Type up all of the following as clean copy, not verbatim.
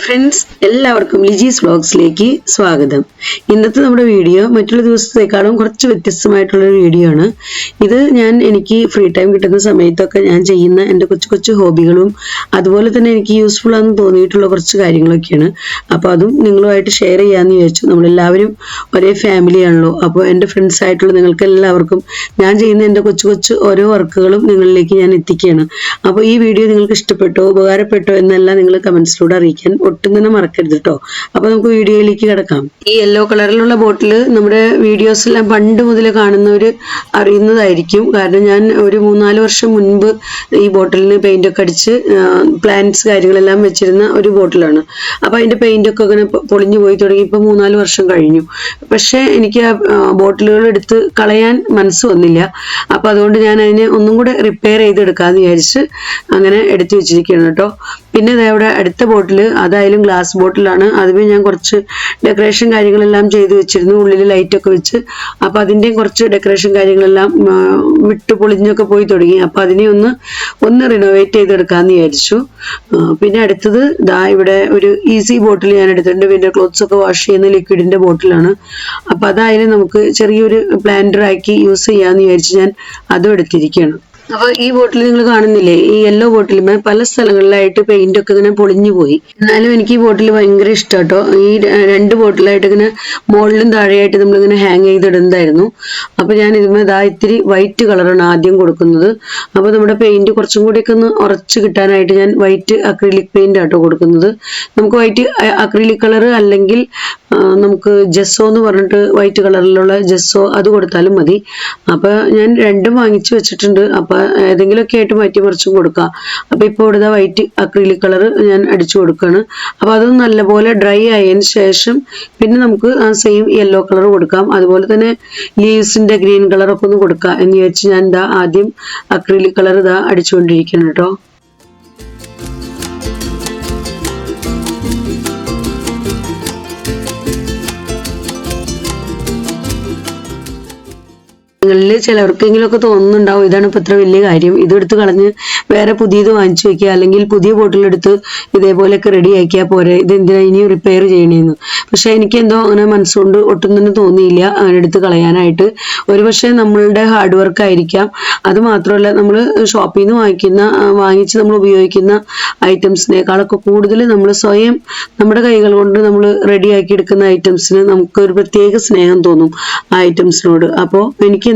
Friends, എല്ലാവർക്കും ലിജീസ് വ്ലോഗ്സിലേക്ക് സ്വാഗതം. ഇന്നത്തെ നമ്മുടെ വീഡിയോ മറ്റുള്ള ദിവസത്തേക്കാളും കുറച്ച് വ്യത്യസ്തമായിട്ടുള്ളൊരു വീഡിയോ ആണ്. ഇത് എനിക്ക് ഫ്രീ ടൈം കിട്ടുന്ന സമയത്തൊക്കെ ഞാൻ ചെയ്യുന്ന എൻ്റെ കൊച്ചു കൊച്ചു ഹോബികളും അതുപോലെ തന്നെ എനിക്ക് യൂസ്ഫുൾ ആണെന്ന് തോന്നിയിട്ടുള്ള കുറച്ച് കാര്യങ്ങളൊക്കെയാണ്. അപ്പോൾ അതും നിങ്ങളുമായിട്ട് ഷെയർ ചെയ്യാമെന്ന് വിചാരിച്ചു. നമ്മളെല്ലാവരും ഒരേ ഫാമിലിയാണല്ലോ. അപ്പോൾ എൻ്റെ ഫ്രണ്ട്സ് ആയിട്ടുള്ള നിങ്ങൾക്ക് എല്ലാവർക്കും ഞാൻ ചെയ്യുന്ന എൻ്റെ കൊച്ചു കൊച്ചു ഓരോ വർക്കുകളും നിങ്ങളിലേക്ക് ഞാൻ എത്തിക്കുകയാണ്. അപ്പോൾ ഈ വീഡിയോ നിങ്ങൾക്ക് ഇഷ്ടപ്പെട്ടോ ഉപകാരപ്പെട്ടോ എന്നെല്ലാം നിങ്ങൾ കമൻസിലൂടെ അറിയിക്കാൻ ഒട്ടും തന്നെ മറക്കരുത് കേട്ടോ. അപ്പൊ നമുക്ക് വീഡിയോയിലേക്ക് കിടക്കാം. ഈ യെല്ലോ കളറിലുള്ള ബോട്ടിൽ നമ്മുടെ വീഡിയോസ് എല്ലാം പണ്ട് മുതൽ കാണുന്നവര് അറിയുന്നതായിരിക്കും. കാരണം ഞാൻ ഒരു 3-4 വർഷം മുൻപ് ഈ ബോട്ടിലിന് പെയിന്റ് ഒക്കെ അടിച്ച് പ്ലാന്റ്സ് കാര്യങ്ങളെല്ലാം വെച്ചിരുന്ന ഒരു ബോട്ടിലാണ്. അപ്പൊ അതിന്റെ പെയിന്റ് ഒക്കെ ഇങ്ങനെ പൊളിഞ്ഞു പോയി തുടങ്ങി. ഇപ്പൊ 3-4 വർഷം കഴിഞ്ഞു. പക്ഷെ എനിക്ക് ആ ബോട്ടിലുകൾ എടുത്ത് കളയാൻ മനസ്സ് വന്നില്ല. അപ്പൊ അതുകൊണ്ട് ഞാൻ അതിനെ ഒന്നും കൂടെ റിപ്പയർ ചെയ്തെടുക്കാന്ന് വിചാരിച്ച് അങ്ങനെ എടുത്തു വെച്ചിരിക്കുകയാണ് കേട്ടോ. പിന്നെ ഇവിടെ അടുത്ത ബോട്ടിൽ അതായാലും ഗ്ലാസ് ബോട്ടിലാണ്. അതുമേ ഞാൻ കുറച്ച് ഡെക്കറേഷൻ കാര്യങ്ങളെല്ലാം ചെയ്തു വെച്ചിരുന്നു, ഉള്ളിൽ ലൈറ്റൊക്കെ വെച്ച്. അപ്പൊ അതിൻ്റെയും കുറച്ച് ഡെക്കറേഷൻ കാര്യങ്ങളെല്ലാം വിട്ടു പൊളിഞ്ഞൊക്കെ പോയി തുടങ്ങി. അപ്പൊ അതിനെ ഒന്ന് റിനോവേറ്റ് ചെയ്തെടുക്കാന്ന് വിചാരിച്ചു. പിന്നെ അടുത്തത് ഇവിടെ ഒരു ഈസി ബോട്ടിൽ ഞാൻ എടുത്തിട്ടുണ്ട്. പിന്നെ ക്ലോത്ത്സ് ഒക്കെ വാഷ് ചെയ്യുന്ന ലിക്വിഡിന്റെ ബോട്ടിലാണ്. അപ്പൊ അതായാലും നമുക്ക് ചെറിയൊരു പ്ലാന്റർ ആക്കി യൂസ് ചെയ്യാന്ന് വിചാരിച്ച് ഞാൻ അതും എടുത്തിരിക്കുകയാണ്. അപ്പൊ ഈ ബോട്ടിൽ നിങ്ങൾ കാണുന്നില്ലേ, ഈ യെല്ലോ ബോട്ടിലുമേ പല സ്ഥലങ്ങളിലായിട്ട് പെയിന്റ് ഒക്കെ ഇങ്ങനെ പൊളിഞ്ഞു പോയി. എന്നാലും എനിക്ക് ഈ ബോട്ടിൽ ഭയങ്കര ഇഷ്ടം കേട്ടോ. ഈ 2 ബോട്ടിലായിട്ട് ഇങ്ങനെ മുകളിലും താഴെയായിട്ട് നമ്മളിങ്ങനെ ഹാങ് ചെയ്തിടുന്നതായിരുന്നു. അപ്പൊ ഞാൻ ഇതുമേ ഇത്തിരി വൈറ്റ് കളറാണ് ആദ്യം കൊടുക്കുന്നത്. അപ്പൊ നമ്മുടെ പെയിന്റ് കുറച്ചും കൂടിയൊക്കെ ഒന്ന് ഉറച്ച് കിട്ടാനായിട്ട് ഞാൻ വൈറ്റ് അക്രിലിക് പെയിന്റ് ആട്ടോ കൊടുക്കുന്നത്. നമുക്ക് വൈറ്റ് അക്രിലിക് കളർ അല്ലെങ്കിൽ നമുക്ക് ജെസ്സോ എന്ന് പറഞ്ഞിട്ട് വൈറ്റ് കളറിലുള്ള ജെസ്സോ അത് കൊടുത്താലും മതി. അപ്പൊ ഞാൻ രണ്ടും വാങ്ങിച്ചു വെച്ചിട്ടുണ്ട്. അപ്പൊ ഏതെങ്കിലുമൊക്കെ ആയിട്ട് മാറ്റി മറിച്ചും കൊടുക്കാം. അപ്പൊ ഇപ്പൊ ഇവിടുത്തെ വൈറ്റ് അക്രിലിക് കളർ ഞാൻ അടിച്ചു കൊടുക്കുകയാണ്. അപ്പൊ അതൊന്ന് നല്ലപോലെ ഡ്രൈ ആയതിനു ശേഷം പിന്നെ നമുക്ക് ആ സെയിം യെല്ലോ കളർ കൊടുക്കാം. അതുപോലെ തന്നെ ലീവ്സിന്റെ ഗ്രീൻ കളറൊക്കെ ഒന്ന് കൊടുക്കാം എന്ന് വിചാരിച്ച് ഞാൻ ആദ്യം അക്രിലിക് കളർ അടിച്ചുകൊണ്ടിരിക്കണം കേട്ടോ. നിങ്ങളിൽ ചിലർക്കെങ്കിലും ഒക്കെ തോന്നുന്നുണ്ടാവും ഇതാണ് ഇപ്പൊ ഇത്ര വലിയ കാര്യം, ഇതെടുത്ത് കളഞ്ഞ് വേറെ പുതിയത് വാങ്ങിച്ചു വെക്കുക അല്ലെങ്കിൽ പുതിയ ബോട്ടിലെടുത്ത് ഇതേപോലെയൊക്കെ റെഡി ആക്കിയാൽ പോരെ, ഇതെന്തിനാ ഇനിയും റിപ്പയർ ചെയ്യണേന്ന്. പക്ഷെ എനിക്ക് എന്തോ അങ്ങനെ മനസ്സുകൊണ്ട് ഒട്ടും തന്നെ തോന്നിയില്ല അങ്ങനെ എടുത്ത് കളയാനായിട്ട്. ഒരുപക്ഷെ നമ്മളുടെ ഹാർഡ് വർക്ക് ആയിരിക്കാം. അത് മാത്രമല്ല, നമ്മൾ ഷോപ്പിൽ നിന്ന് വാങ്ങിച്ച് നമ്മൾ ഉപയോഗിക്കുന്ന ഐറ്റംസിനേക്കാളൊക്കെ കൂടുതൽ നമ്മൾ സ്വയം നമ്മുടെ കൈകൾ കൊണ്ട് നമ്മൾ റെഡിയാക്കി എടുക്കുന്ന ഐറ്റംസിന് നമുക്ക് ഒരു പ്രത്യേക സ്നേഹം തോന്നും ആ ഐറ്റംസിനോട്. അപ്പോൾ എനിക്ക്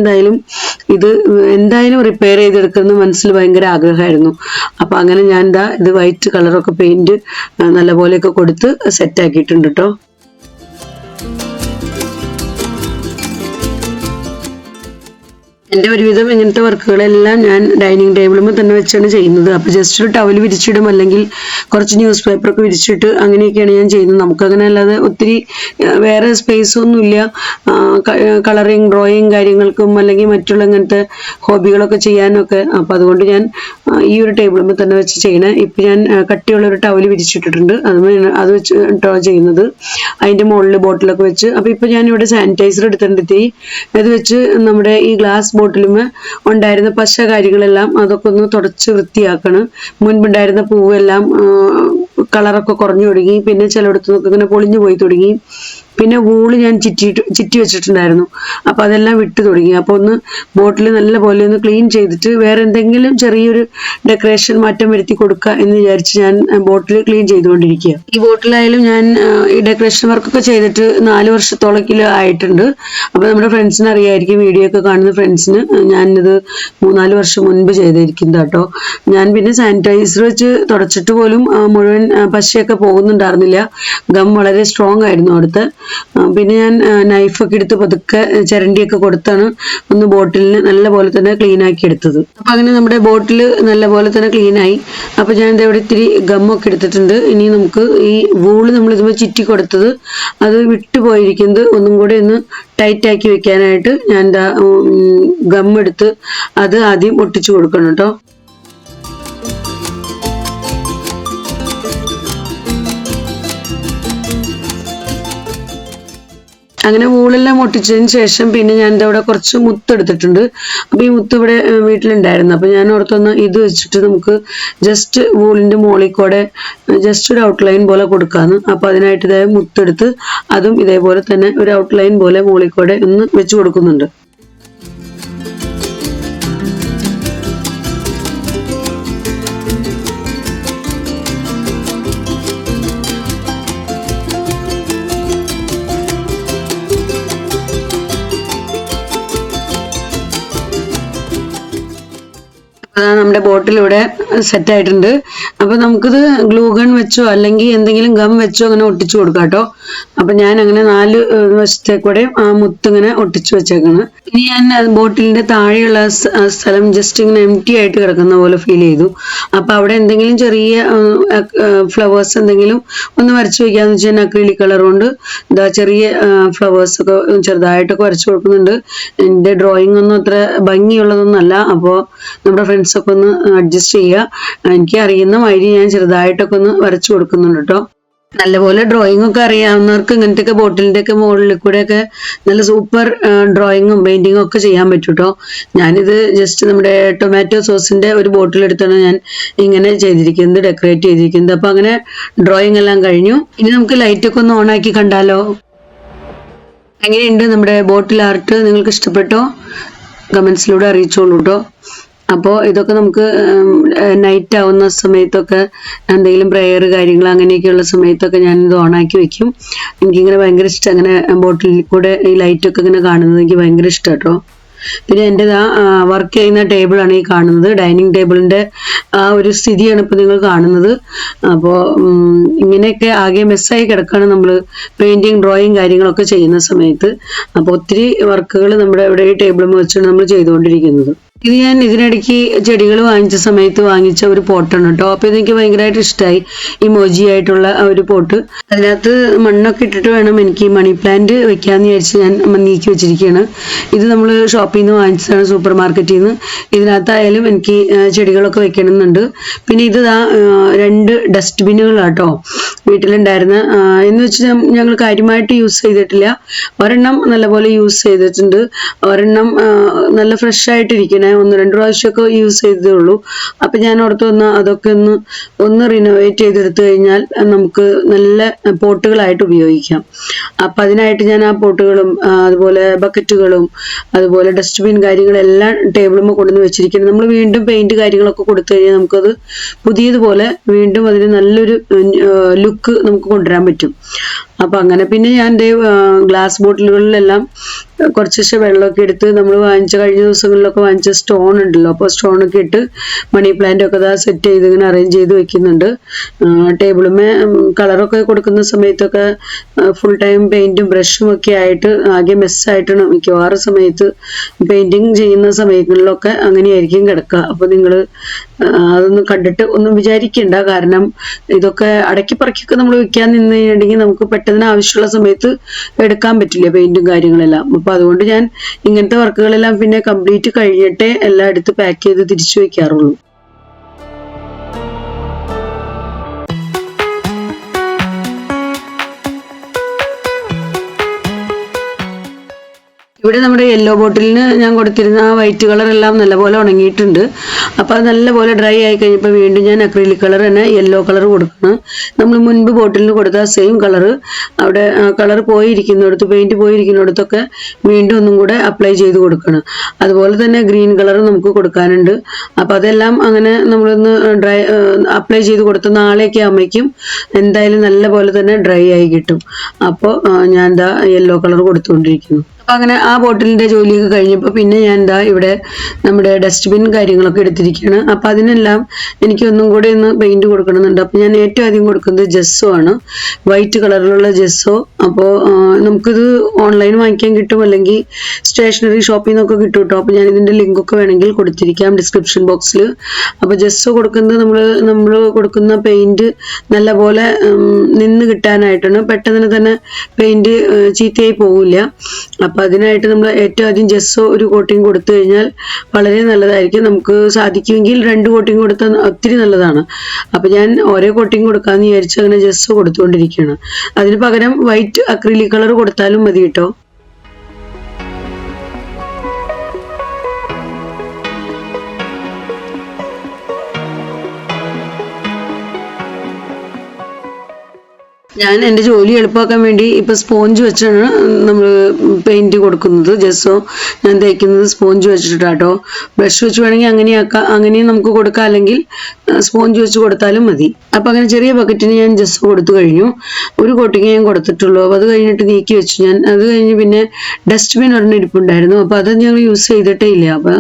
ഇത് എന്തായാലും റിപ്പയർ ചെയ്തെടുക്കുന്ന മനസ്സിൽ ഭയങ്കര ആഗ്രഹമായിരുന്നു. അപ്പൊ അങ്ങനെ ഞാൻ ഇത് വൈറ്റ് കളറൊക്കെ പെയിന്റ് നല്ലപോലെയൊക്കെ കൊടുത്ത് സെറ്റ് ആക്കിയിട്ടുണ്ട് കേട്ടോ. എൻ്റെ ഒരുവിധം ഇങ്ങനത്തെ വർക്കുകളെല്ലാം ഞാൻ ഡൈനിങ് ടേബിളുമ്പോൾ തന്നെ വെച്ചാണ് ചെയ്യുന്നത്. അപ്പോൾ ജസ്റ്റ് ഒരു ടവൽ വിരിച്ചിടും അല്ലെങ്കിൽ കുറച്ച് ന്യൂസ് പേപ്പറൊക്കെ വിരിച്ചിട്ട് അങ്ങനെയൊക്കെയാണ് ഞാൻ ചെയ്യുന്നത്. നമുക്കങ്ങനെ അല്ലാതെ ഒത്തിരി വേറെ സ്പേസ് ഒന്നുമില്ല കളറിങ് ഡ്രോയിങ് കാര്യങ്ങൾക്കും അല്ലെങ്കിൽ മറ്റുള്ള ഇങ്ങനത്തെ ഹോബികളൊക്കെ ചെയ്യാനൊക്കെ. അപ്പോൾ അതുകൊണ്ട് ഞാൻ ഈ ഒരു ടേബിളുമ്പോൾ തന്നെ വെച്ച് ചെയ്യണേ. ഇപ്പം ഞാൻ കട്ടിയുള്ളൊരു ടവൽ വിരിച്ചിട്ടിട്ടുണ്ട്. അത് വെച്ച് ഡ്രോ ചെയ്യുന്നത്. അതിൻ്റെ മുകളിൽ ബോട്ടിലൊക്കെ വെച്ച്. അപ്പോൾ ഇപ്പം ഞാനിവിടെ സാനിറ്റൈസർ എടുത്തിട്ടുണ്ട്. ഇത് വെച്ച് നമ്മുടെ ഈ ഗ്ലാസ് ബോട്ടിലുമേ ഉണ്ടായിരുന്ന പശ കാര്യങ്ങളെല്ലാം അതൊക്കെ ഒന്ന് തുടച്ച് വൃത്തിയാക്കണം. മുൻപുണ്ടായിരുന്ന പൂവെല്ലാം കളറൊക്കെ കുറഞ്ഞു തുടങ്ങി. പിന്നെ ചിലയിടത്ത് നിന്നൊക്കെ ഇങ്ങനെ പൊളിഞ്ഞു പോയി തുടങ്ങി. പിന്നെ വൂള് ഞാൻ ചുറ്റി വെച്ചിട്ടുണ്ടായിരുന്നു. അപ്പൊ അതെല്ലാം വിട്ടു തുടങ്ങി. അപ്പൊ ഒന്ന് ബോട്ടിൽ നല്ല പോലെ ഒന്ന് ക്ലീൻ ചെയ്തിട്ട് വേറെ എന്തെങ്കിലും ചെറിയൊരു ഡെക്കറേഷൻ മാറ്റം വരുത്തി കൊടുക്കുക എന്ന് വിചാരിച്ച് ഞാൻ ബോട്ടിൽ ക്ലീൻ ചെയ്തുകൊണ്ടിരിക്കുക. ഈ ബോട്ടിലായാലും ഞാൻ ഈ ഡെക്കറേഷൻ വർക്കൊക്കെ ചെയ്തിട്ട് 4 വർഷത്തോളം ആയിട്ടുണ്ട്. അപ്പൊ നമ്മുടെ ഫ്രണ്ട്സിന് അറിയായിരിക്കും, വീഡിയോ ഒക്കെ കാണുന്ന ഫ്രണ്ട്സിന്. ഞാനിത് 3-4 വർഷം മുൻപ് ചെയ്തിരിക്കുന്നത് കേട്ടോ. ഞാൻ പിന്നെ സാനിറ്റൈസർ വെച്ച് തുടച്ചിട്ട് പോലും മുഴുവൻ പശയൊക്കെ പോകുന്നുണ്ടായിരുന്നില്ല. ഗം വളരെ സ്ട്രോങ് ആയിരുന്നു അവിടുത്തെ. പിന്നെ ഞാൻ നൈഫൊക്കെ എടുത്ത് പതുക്കെ ചിരണ്ടിയൊക്കെ കൊടുത്താണ് ഒന്ന് ബോട്ടിലിന് നല്ല പോലെ തന്നെ ക്ലീൻ ആക്കി എടുത്തത്. അപ്പൊ അങ്ങനെ നമ്മുടെ ബോട്ടിൽ നല്ല പോലെ തന്നെ ക്ലീൻ ആയി. അപ്പൊ ഞാൻ ഇവിടെ ഇത്തിരി ഗമ്മൊക്കെ എടുത്തിട്ടുണ്ട്. ഇനി നമുക്ക് ഈ വൂള് നമ്മൾ ഇതുമ്പോൾ ചുറ്റി കൊടുത്തത് അത് വിട്ടുപോയിരിക്കുന്നത് ഒന്നും കൂടെ ഒന്ന് ടൈറ്റ് ആക്കി വെക്കാനായിട്ട് ഞാൻ ഗം എടുത്ത് അത് ആദ്യം ഒട്ടിച്ചു കൊടുക്കണം കേട്ടോ. അങ്ങനെ വൂളെല്ലാം ഒട്ടിച്ചതിന് ശേഷം പിന്നെ ഞാൻ ഇവിടെ കുറച്ച് മുത്ത് എടുത്തിട്ടുണ്ട്. അപ്പോൾ ഈ മുത്ത് ഇവിടെ വീട്ടിലുണ്ടായിരുന്നു. അപ്പോൾ ഞാൻ ഓർത്തൊന്ന് ഇത് വെച്ചിട്ട് നമുക്ക് ജസ്റ്റ് വൂളിൻ്റെ മുകളിൽ കൂടെ ജസ്റ്റ് ഒരു ഔട്ട്ലൈൻ പോലെ കൊടുക്കാമെന്ന്. അപ്പോൾ അതിനായിട്ട് ഇതേ മുത്തെടുത്ത് അതും ഇതേപോലെ തന്നെ ഒരു ഔട്ട്ലൈൻ പോലെ മുകളിൽ കൂടെ ഒന്ന് വെച്ച് കൊടുക്കുന്നുണ്ട്. നമ്മുടെ ബോട്ടിൽ ഇവിടെ സെറ്റ് ആയിട്ടുണ്ട്. അപ്പോൾ നമുക്കിത് ഗ്ലൂ ഗൺ വെച്ചോ അല്ലെങ്കിൽ എന്തെങ്കിലും ഗം വെച്ചോ അങ്ങനെ ഒട്ടിച്ചു കൊടുക്കാം കേട്ടോ. അപ്പം ഞാൻ അങ്ങനെ 4 വശത്തേക്കൂടെ ആ മുത്ത് ഇങ്ങനെ ഒട്ടിച്ചു വെച്ചേക്കാണ്. ഇനി ഞാൻ ബോട്ടിലിന്റെ താഴെയുള്ള സ്ഥലം ജസ്റ്റ് ഇങ്ങനെ എംറ്റി ആയിട്ട് കിടക്കുന്ന പോലെ ഫീൽ ചെയ്തു. അപ്പോൾ അവിടെ എന്തെങ്കിലും ചെറിയ ഫ്ലവേഴ്സ് എന്തെങ്കിലും ഒന്ന് വരച്ചു വെക്കാന്ന് വെച്ചാൽ അക്രിലിക് കളർ കൊണ്ട് ഇതാ ചെറിയ ഫ്ലവേഴ്സ് ഒക്കെ ചെറുതായിട്ടൊക്കെ വരച്ചു കൊടുക്കുന്നുണ്ട്. എൻ്റെ ഡ്രോയിങ് ഒന്നും അത്ര ഭംഗിയുള്ളതൊന്നുമല്ല. അപ്പോൾ നമ്മുടെ ഫ്രണ്ട്സൊക്കെ ഒന്ന് അഡ്ജസ്റ്റ് ചെയ്യുക. എനിക്ക് അറിയുന്ന മാതിരി ഞാൻ ചെറുതായിട്ടൊക്കെ ഒന്ന് വരച്ചു കൊടുക്കുന്നുണ്ട് കേട്ടോ. നല്ലപോലെ ഡ്രോയിങ് ഒക്കെ അറിയാവുന്നവർക്ക് ഇങ്ങനത്തെ ബോട്ടിലിന്റെ ഒക്കെ മുകളിൽ കൂടെ ഒക്കെ നല്ല സൂപ്പർ ഡ്രോയിങ്ങും പെയിന്റിങ്ങും ഒക്കെ ചെയ്യാൻ പറ്റും കേട്ടോ. ഞാനിത് ജസ്റ്റ് നമ്മുടെ ടൊമാറ്റോ സോസിന്റെ ഒരു ബോട്ടിൽ എടുത്താണ് ഞാൻ ഇങ്ങനെ ചെയ്തിരിക്കുന്നത്, ഡെക്കറേറ്റ് ചെയ്തിരിക്കുന്നത്. അപ്പൊ അങ്ങനെ ഡ്രോയിങ് എല്ലാം കഴിഞ്ഞു. ഇനി നമുക്ക് ലൈറ്റ് ഒക്കെ ഒന്ന് ഓൺ ആക്കി കണ്ടാലോ. എങ്ങനെയുണ്ട് നമ്മുടെ ബോട്ടിൽ ആർട്ട്? നിങ്ങൾക്ക് ഇഷ്ടപ്പെട്ടോ? കമന്റ്സിലൂടെ അറിയിച്ചോളൂ കേട്ടോ. അപ്പോൾ ഇതൊക്കെ നമുക്ക് നൈറ്റ് ആവുന്ന സമയത്തൊക്കെ എന്തെങ്കിലും പ്രെയർ കാര്യങ്ങൾ അങ്ങനെയൊക്കെയുള്ള സമയത്തൊക്കെ ഞാനിത് ഓണാക്കി വെക്കും. എനിക്കിങ്ങനെ ഭയങ്കര ഇഷ്ടം, അങ്ങനെ ബോട്ടിൽ കൂടെ ഈ ലൈറ്റൊക്കെ ഇങ്ങനെ കാണുന്നത് എനിക്ക് ഭയങ്കര ഇഷ്ടം കേട്ടോ. പിന്നെ എൻ്റെ വർക്ക് ചെയ്യുന്ന ടേബിളാണ് ഈ കാണുന്നത്. ഡൈനിങ് ടേബിളിൻ്റെ ആ ഒരു സ്ഥിതിയാണ് ഇപ്പോൾ നിങ്ങൾ കാണുന്നത്. അപ്പോൾ ഇങ്ങനെയൊക്കെ ആകെ മെസ്സായി കിടക്കുകയാണ് നമ്മൾ പെയിൻറ്റിങ് ഡ്രോയിങ് കാര്യങ്ങളൊക്കെ ചെയ്യുന്ന സമയത്ത്. അപ്പോൾ ഒത്തിരി വർക്കുകൾ നമ്മുടെ ഇവിടെ ഈ ടേബിളിൽ വെച്ചാണ് നമ്മൾ ചെയ്തുകൊണ്ടിരിക്കുന്നത്. ഇത് ഞാൻ ഇതിനിടയ്ക്ക് ചെടികൾ വാങ്ങിച്ച സമയത്ത് വാങ്ങിച്ച ഒരു പോട്ടാണ് കേട്ടോ. അപ്പോൾ ഇതെനിക്ക് ഭയങ്കരമായിട്ട് ഇഷ്ടമായി, ഇമോജി ആയിട്ടുള്ള ആ ഒരു പോട്ട്. അതിനകത്ത് മണ്ണൊക്കെ ഇട്ടിട്ട് വേണം എനിക്ക് മണി പ്ലാന്റ് വെക്കാമെന്ന് വിചാരിച്ച് ഞാൻ നീക്കി വെച്ചിരിക്കുകയാണ്. ഇത് നമ്മൾ ഷോപ്പിൽ നിന്ന് വാങ്ങിച്ചതാണ്, സൂപ്പർ മാർക്കറ്റിൽ നിന്ന്. ഇതിനകത്തായാലും എനിക്ക് ചെടികളൊക്കെ വെക്കണമെന്നുണ്ട്. പിന്നെ ഇത് 2 ഡസ്റ്റ്ബിന്നുകളാട്ടോ വീട്ടിലുണ്ടായിരുന്ന. എന്ന് വെച്ചാൽ ഞങ്ങൾ കാര്യമായിട്ട് യൂസ് ചെയ്തിട്ടില്ല. ഒരെണ്ണം നല്ലപോലെ യൂസ് ചെയ്തിട്ടുണ്ട്, ഒരെണ്ണം നല്ല ഫ്രഷ് ആയിട്ടിരിക്കണേ, 1-2 പ്രാവശ്യമൊക്കെ യൂസ് ചെയ്തതേ ഉള്ളൂ. അപ്പം ഞാൻ ഓർത്ത് അതൊക്കെ ഒന്ന് റിനോവേറ്റ് ചെയ്തെടുത്തു കഴിഞ്ഞാൽ നമുക്ക് നല്ല പോട്ടുകളായിട്ട് ഉപയോഗിക്കാം. അപ്പം അതിനായിട്ട് ഞാൻ ആ പോട്ടുകളും അതുപോലെ ബക്കറ്റുകളും അതുപോലെ ഡസ്റ്റ്ബിൻ കാര്യങ്ങളെല്ലാം ടേബിളുമ്പോൾ കൊണ്ടുവന്ന് വെച്ചിരിക്കുന്നത്. നമ്മൾ വീണ്ടും പെയിന്റ് കാര്യങ്ങളൊക്കെ കൊടുത്തു കഴിഞ്ഞാൽ നമുക്കത് പുതിയതുപോലെ വീണ്ടും അതിന് നല്ലൊരു ലുക്ക് നമുക്ക് കൊണ്ടുവരാൻ പറ്റും. അപ്പം അങ്ങനെ പിന്നെ ഞാൻ ഗ്ലാസ് ബോട്ടിലുകളിലെല്ലാം കുറച്ച് വെള്ളമൊക്കെ എടുത്ത് നമ്മൾ കഴിഞ്ഞ ദിവസങ്ങളിലൊക്കെ വാങ്ങിച്ച സ്റ്റോൺ ഉണ്ടല്ലോ, അപ്പോൾ സ്റ്റോണൊക്കെ ഇട്ട് മണി പ്ലാന്റ് ഒക്കെ സെറ്റ് ചെയ്ത് ഇങ്ങനെ അറേഞ്ച് ചെയ്ത് വെക്കുന്നുണ്ട്. ടേബിളുമേ കളറൊക്കെ കൊടുക്കുന്ന സമയത്തൊക്കെ ഫുൾ ടൈം പെയിന്റും ബ്രഷും ഒക്കെ ആയിട്ട് ആകെ മെസ്സായിട്ടാണ് മിക്കവാറും സമയത്ത് പെയിന്റിങ് ചെയ്യുന്ന സമയങ്ങളിലൊക്കെ അങ്ങനെയായിരിക്കും കിടക്കുക. അപ്പോൾ നിങ്ങൾ അതൊന്നും കണ്ടിട്ട് ഒന്നും വിചാരിക്കണ്ട. കാരണം ഇതൊക്കെ അടക്കി പറക്കൊക്കെ നമ്മൾ വെക്കാൻ നിന്ന് കഴിഞ്ഞിട്ടുണ്ടെങ്കിൽ നമുക്ക് പെട്ടെന്ന് ആവശ്യമുള്ള സമയത്ത് എടുക്കാൻ പറ്റില്ല പെയിന്റും കാര്യങ്ങളെല്ലാം. അപ്പൊ അതുകൊണ്ട് ഞാൻ ഇങ്ങനത്തെ വർക്കുകളെല്ലാം പിന്നെ കംപ്ലീറ്റ് കഴിഞ്ഞിട്ടേ എല്ലാം എടുത്ത് പാക്ക് ചെയ്ത് തിരിച്ചു വെക്കാറുള്ളൂ. ഇവിടെ നമ്മുടെ യെല്ലോ ബോട്ടിലിന് ഞാൻ കൊടുത്തിരുന്ന ആ വൈറ്റ് കളർ എല്ലാം നല്ലപോലെ ഉണങ്ങിയിട്ടുണ്ട്. അപ്പോൾ അത് നല്ലപോലെ ഡ്രൈ ആയി കഴിഞ്ഞപ്പോൾ വീണ്ടും ഞാൻ അക്രിലിക് കളർ തന്നെ യെല്ലോ കളർ കൊടുക്കണം. നമ്മൾ മുൻപ് ബോട്ടിലിന് കൊടുത്ത സെയിം കളർ അവിടെ കളർ പോയിരിക്കുന്നിടത്ത്, പെയിന്റ് പോയിരിക്കുന്നിടത്തൊക്കെ വീണ്ടും ഒന്നും കൂടെ അപ്ലൈ ചെയ്ത് കൊടുക്കണം. അതുപോലെ തന്നെ ഗ്രീൻ കളർ നമുക്ക് കൊടുക്കാനുണ്ട്. അപ്പോൾ അതെല്ലാം അങ്ങനെ നമ്മളൊന്ന് അപ്ലൈ ചെയ്ത് കൊടുത്ത നാളെയൊക്കെ ആകുമ്പോഴേക്കും എന്തായാലും നല്ല പോലെ തന്നെ ഡ്രൈ ആയി കിട്ടും. അപ്പോൾ ഞാൻ യെല്ലോ കളർ കൊടുത്തുകൊണ്ടിരിക്കുന്നു. അപ്പം അങ്ങനെ ആ ബോട്ടിലിൻ്റെ ജോലിയൊക്കെ കഴിഞ്ഞപ്പോൾ പിന്നെ ഞാൻ ഇവിടെ നമ്മുടെ ഡസ്റ്റ്ബിൻ കാര്യങ്ങളൊക്കെ എടുത്തിരിക്കുകയാണ്. അപ്പം അതിനെല്ലാം എനിക്ക് ഒന്നും കൂടെ ഒന്ന് പെയിന്റ് കൊടുക്കണമെന്നുണ്ട്. അപ്പം ഞാൻ ഏറ്റവും ആദ്യം കൊടുക്കുന്നത് ജെസ്സോ ആണ്, വൈറ്റ് കളറിലുള്ള ജെസ്സോ. അപ്പോൾ നമുക്കിത് ഓൺലൈൻ വാങ്ങിക്കാൻ കിട്ടും, അല്ലെങ്കിൽ സ്റ്റേഷനറി ഷോപ്പിൽ നിന്നൊക്കെ കിട്ടും കേട്ടോ. അപ്പോൾ ഞാൻ ഇതിൻ്റെ ലിങ്കൊക്കെ വേണമെങ്കിൽ കൊടുത്തിരിക്കാം ഡിസ്ക്രിപ്ഷൻ ബോക്സിൽ. അപ്പോൾ ജെസ്സോ കൊടുക്കുന്നത് നമ്മൾ കൊടുക്കുന്ന പെയിന്റ് നല്ലപോലെ നിന്ന് കിട്ടാനായിട്ടാണ്. പെട്ടെന്ന് തന്നെ പെയിന്റ് ചീത്തയായി പോവില്ല. അപ്പോൾ അതിനായിട്ട് നമ്മൾ ഏറ്റവും ആദ്യം ജെസ്സോ ഒരു കോട്ടിങ് കൊടുത്തു കഴിഞ്ഞാൽ വളരെ നല്ലതായിരിക്കും. നമുക്ക് സാധിക്കുമെങ്കിൽ 2 കോട്ടിങ് കൊടുത്താൽ ഒത്തിരി നല്ലതാണ്. അപ്പോൾ ഞാൻ ഓരോ കോട്ടിങ് കൊടുക്കാമെന്ന് വിചാരിച്ച് അങ്ങനെ ജെസ്സോ കൊടുത്തുകൊണ്ടിരിക്കുകയാണ്. അതിന് പകരം വൈറ്റ് അക്രിലിക് കളർ കൊടുത്താലും മതി കേട്ടോ. ഞാൻ എൻ്റെ ജോലി എളുപ്പമാക്കാൻ വേണ്ടി ഇപ്പോൾ സ്പോഞ്ച് വെച്ചാണ് നമ്മൾ പെയിൻറ്റ് കൊടുക്കുന്നത്. ജെസ്സോ ഞാൻ തേക്കുന്നത് സ്പോഞ്ച് വെച്ചിട്ടാട്ടോ. ബ്രഷ് വെച്ച് വേണമെങ്കിൽ അങ്ങനെയും നമുക്ക് കൊടുക്കാം, അല്ലെങ്കിൽ സ്പോഞ്ച് വെച്ച് കൊടുത്താലും മതി. അപ്പോൾ അങ്ങനെ ചെറിയ ബക്കറ്റിന് ഞാൻ ജെസ്സോ കൊടുത്തു കഴിഞ്ഞു. ഒരു കോട്ടിങ് ഞാൻ കൊടുത്തിട്ടുള്ളൂ. അപ്പോൾ അത് കഴിഞ്ഞിട്ട് നീക്കി വെച്ചു ഞാൻ. അത് കഴിഞ്ഞ് പിന്നെ ഡസ്റ്റ്ബിൻ ഒരെണ്ണം ഇരിപ്പുണ്ടായിരുന്നു. അപ്പോൾ അത് ഞങ്ങൾ യൂസ് ചെയ്തിട്ടേ ഇല്ല. അപ്പോൾ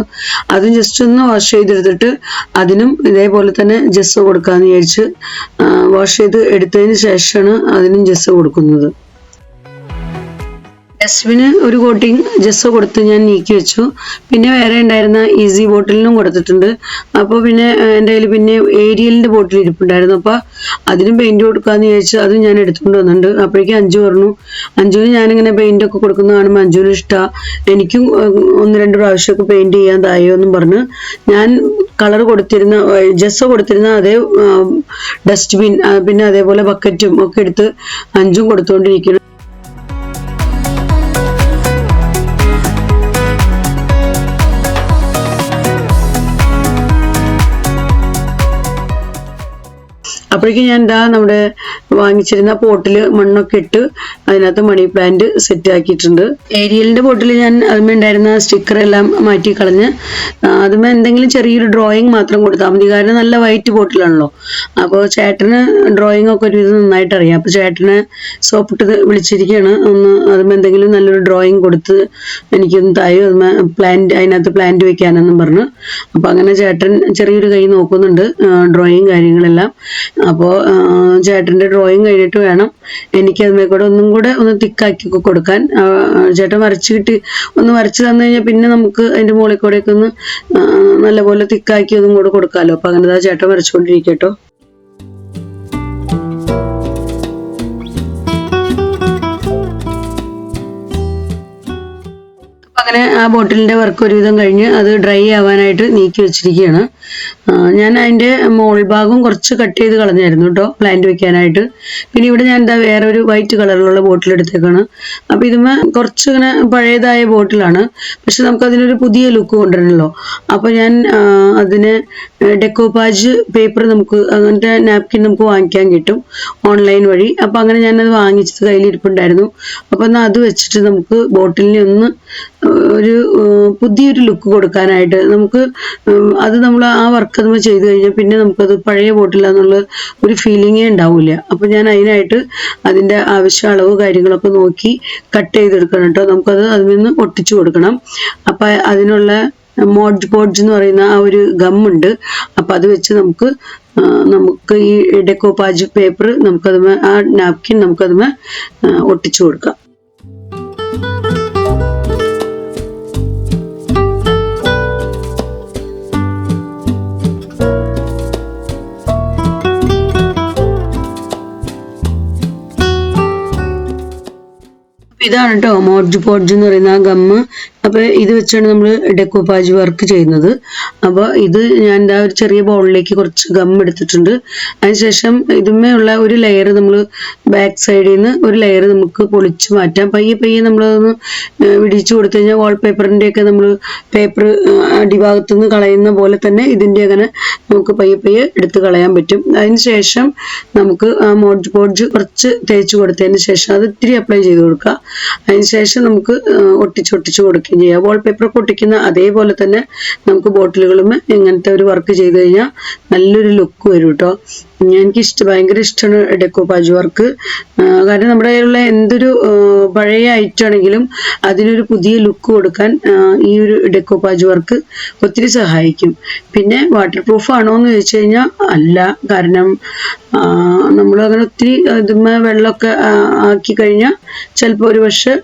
അത് ജസ്റ്റ് ഒന്ന് വാഷ് ചെയ്തെടുത്തിട്ട് അതിനും ഇതേപോലെ തന്നെ ജെസ്സോ കൊടുക്കാമെന്ന് വിചാരിച്ച് വാഷ് ചെയ്ത് എടുത്തതിന് ശേഷമാണ് അതിനും ജെസ്സോ കൊടുക്കുന്നത്. ഡസ്റ്റ്ബിന് ഒരു കോട്ടിങ് ജെസ്സോ കൊടുത്ത് ഞാൻ നീക്കി വെച്ചു. പിന്നെ വേറെ ഉണ്ടായിരുന്ന ഈസി ബോട്ടിലിനും കൊടുത്തിട്ടുണ്ട്. അപ്പോൾ പിന്നെ എൻ്റെ കയ്യിൽ പിന്നെ ഏരിയലിൻ്റെ ബോട്ടിൽ ഇരിപ്പുണ്ടായിരുന്നു. അപ്പോൾ അതിനും പെയിൻറ്റ് കൊടുക്കാമെന്ന് ചോദിച്ചു അതും ഞാൻ എടുത്തുകൊണ്ട് വന്നിട്ടുണ്ട്. അപ്പോഴേക്കും അഞ്ചു പറഞ്ഞു. അഞ്ചുവിന് ഞാനിങ്ങനെ പെയിൻ്റൊക്കെ കൊടുക്കുന്നത് കാണുമ്പോൾ അഞ്ചുവിന് ഇഷ്ടമാണ്. എനിക്കും 1-2 പ്രാവശ്യമൊക്കെ പെയിൻറ്റ് ചെയ്യാൻ തായോ എന്നും പറഞ്ഞ് ഞാൻ കളർ കൊടുത്തിരുന്ന ജെസ്സോ കൊടുത്തിരുന്ന അതേ ഡസ്റ്റ്ബിൻ പിന്നെ അതേപോലെ ബക്കറ്റും ഒക്കെ എടുത്ത് അഞ്ചും കൊടുത്തുകൊണ്ടിരിക്കുന്നു. അപ്പോഴേക്കും ഞാൻ നമ്മുടെ വാങ്ങിച്ചിരുന്ന പോട്ടിൽ മണ്ണൊക്കെ ഇട്ട് അതിനകത്ത് മണി പ്ലാന്റ് സെറ്റ് ആക്കിയിട്ടുണ്ട്. ഏരിയലിൻ്റെ ബോട്ടിൽ ഞാൻ അതുമേ ഉണ്ടായിരുന്ന സ്റ്റിക്കറെല്ലാം മാറ്റി കളഞ്ഞ് അതുമേ എന്തെങ്കിലും ചെറിയൊരു ഡ്രോയിങ് മാത്രം കൊടുത്താൽ മതി. കാരണം നല്ല വൈറ്റ് ബോട്ടിലാണല്ലോ. അപ്പോൾ ചേട്ടന് ഡ്രോയിങ് ഒക്കെ ഒരുവിധം നന്നായിട്ട് അറിയാം. അപ്പോൾ ചേട്ടനെ സോപ്പിട്ട് വിളിച്ചിരിക്കുകയാണ്. അതുമേ എന്തെങ്കിലും നല്ലൊരു ഡ്രോയിങ് കൊടുത്ത് എനിക്കൊന്ന് തായോ അതുമേ അതിനകത്ത് പ്ലാന്റ് വെക്കാനെന്നും പറഞ്ഞു. അപ്പോൾ അങ്ങനെ ചേട്ടൻ ചെറിയൊരു കൈ നോക്കുന്നുണ്ട് ഡ്രോയിങ് കാര്യങ്ങളെല്ലാം. അപ്പോൾ ചേട്ടൻ്റെ ഡ്രോയിങ് കഴിഞ്ഞിട്ട് വേണം എനിക്ക് അതിനെ കൂടെ ഒന്നും കൂടെ ഒന്ന് തിക്കാക്കി കൊടുക്കാൻ. ചേട്ടൻ ഒന്ന് വരച്ച് തന്നു കഴിഞ്ഞാൽ പിന്നെ നമുക്ക് അതിൻ്റെ മുകളിൽ കൂടെയൊക്കെ ഒന്ന് നല്ലപോലെ തിക്കാക്കി ഒന്നും കൂടെ കൊടുക്കാമല്ലോ. അപ്പോൾ അങ്ങനെ ചേട്ടൻ വരച്ചുകൊണ്ടിരിക്കട്ടോ. അങ്ങനെ ആ ബോട്ടിലിൻ്റെ വർക്ക് ഒരുവിധം കഴിഞ്ഞ് അത് ഡ്രൈ ആവാനായിട്ട് നീക്കി വെച്ചിരിക്കുകയാണ്. ഞാൻ അതിൻ്റെ മോൾ ഭാഗം കുറച്ച് കട്ട് ചെയ്ത് കളഞ്ഞായിരുന്നു കേട്ടോ പ്ലാന്റ് വെക്കാനായിട്ട്. പിന്നെ ഇവിടെ ഞാൻ വേറെ ഒരു വൈറ്റ് കളറിലുള്ള ബോട്ടിൽ എടുത്തേക്കാണ്. അപ്പോൾ ഇതുമേ കുറച്ച് ഇങ്ങനെ പഴയതായ ബോട്ടിലാണ്, പക്ഷെ നമുക്കതിനൊരു പുതിയ ലുക്ക് കൊണ്ടുവരണമല്ലോ. അപ്പോൾ ഞാൻ അതിന് ഡെക്കോപാജ് പേപ്പർ നമുക്ക് അങ്ങനത്തെ നാപ്കിൻ നമുക്ക് വാങ്ങിക്കാൻ കിട്ടും ഓൺലൈൻ വഴി. അപ്പോൾ അങ്ങനെ ഞാനത് വാങ്ങിച്ചത് കയ്യിലിരിപ്പുണ്ടായിരുന്നു. അപ്പോൾ എന്നാൽ അത് വെച്ചിട്ട് നമുക്ക് ബോട്ടിലിനെ ഒന്ന് ഒരു പുതിയൊരു ലുക്ക് കൊടുക്കാനായിട്ട് നമുക്ക് അത് നമ്മൾ ആ വർക്ക് നമ്മൾ ചെയ്ത് കഴിഞ്ഞാൽ പിന്നെ നമുക്കത് പഴയ ബോട്ടിലാന്നുള്ള ഒരു ഫീലിങ്ങേ ഉണ്ടാവില്ല. അപ്പോൾ ഞാൻ അതിനായിട്ട് അതിൻ്റെ ആവശ്യ അളവ് കാര്യങ്ങളൊക്കെ നോക്കി കട്ട് ചെയ്തെടുക്കണം കേട്ടോ. നമുക്കത് അതിൽ നിന്ന് ഒട്ടിച്ചു കൊടുക്കണം. അപ്പം അതിനുള്ള മോഡ്ജ് പോഡ്ജ് എന്ന് പറയുന്ന ആ ഒരു ഗമ്മുണ്ട്. അപ്പം അത് വെച്ച് നമുക്ക് ഈ ഡെക്കോപാജ് പേപ്പർ നമുക്കതുമേ ആ നാപ്കിൻ നമുക്കതുമേ ഒട്ടിച്ചു കൊടുക്കാം. ഇതാണ് കേട്ടോ മോഡ്ജ് പോഡ്ജ് എന്ന് പറയുന്ന ആ ഗമ്മ്. അപ്പോൾ ഇത് വെച്ചാണ് നമ്മൾ ഡെക്കോപാജ് വർക്ക് ചെയ്യുന്നത്. അപ്പോൾ ഇത് ഞാൻ എന്താ ഒരു ചെറിയ ബൗളിലേക്ക് കുറച്ച് ഗം എടുത്തിട്ടുണ്ട്. അതിനുശേഷം ഇതുമേ ഉള്ള ഒരു ലെയർ നമ്മൾ ബാക്ക് സൈഡിൽ നിന്ന് ഒരു ലെയർ നമുക്ക് പൊളിച്ച് മാറ്റാം. പയ്യെ നമ്മളതൊന്ന് വിടിച്ചു കൊടുത്തു കഴിഞ്ഞാൽ വാൾപേപ്പറിൻ്റെയൊക്കെ നമ്മൾ പേപ്പർ അടിഭാഗത്തു നിന്ന് കളയുന്ന പോലെ തന്നെ ഇതിൻ്റെ അങ്ങനെ നമുക്ക് പയ്യെ എടുത്ത് കളയാൻ പറ്റും. അതിനുശേഷം നമുക്ക് ആ മോഡ്ജ് പോഡ്ജ് കുറച്ച് തേച്ച് കൊടുത്തതിന് ശേഷം അത് ഇത്തിരി അപ്ലൈ ചെയ്ത് കൊടുക്കുക. അതിനുശേഷം നമുക്ക് ഒട്ടിച്ച് കൊടുക്കുകയും ചെയ്യാം. വാൾപേപ്പർ ഒട്ടിക്കുന്ന അതേപോലെ തന്നെ നമുക്ക് ബോട്ടിലുകളും ഇങ്ങനത്തെ ഒരു വർക്ക് ചെയ്ത് കഴിഞ്ഞാൽ നല്ലൊരു ലുക്ക് വരും കേട്ടോ. എനിക്ക് ഭയങ്കര ഇഷ്ടമാണ് ഡെക്കോപാജ് വർക്ക്. കാരണം നമ്മുടെ കയ്യിലുള്ള എന്തൊരു പഴയ ഐറ്റം ആണെങ്കിലും അതിനൊരു പുതിയ ലുക്ക് കൊടുക്കാൻ ഈ ഒരു ഡെക്കോപാജ് വർക്ക് ഒത്തിരി സഹായിക്കും. പിന്നെ വാട്ടർ പ്രൂഫ് ആണോ എന്ന് ചോദിച്ചു കഴിഞ്ഞാൽ അല്ല. കാരണം നമ്മളങ്ങനെ ഒത്തിരി ഇതുമ്മേ വെള്ളമൊക്കെ ആക്കി കഴിഞ്ഞാൽ ചിലപ്പോൾ ഒരു പക്ഷെ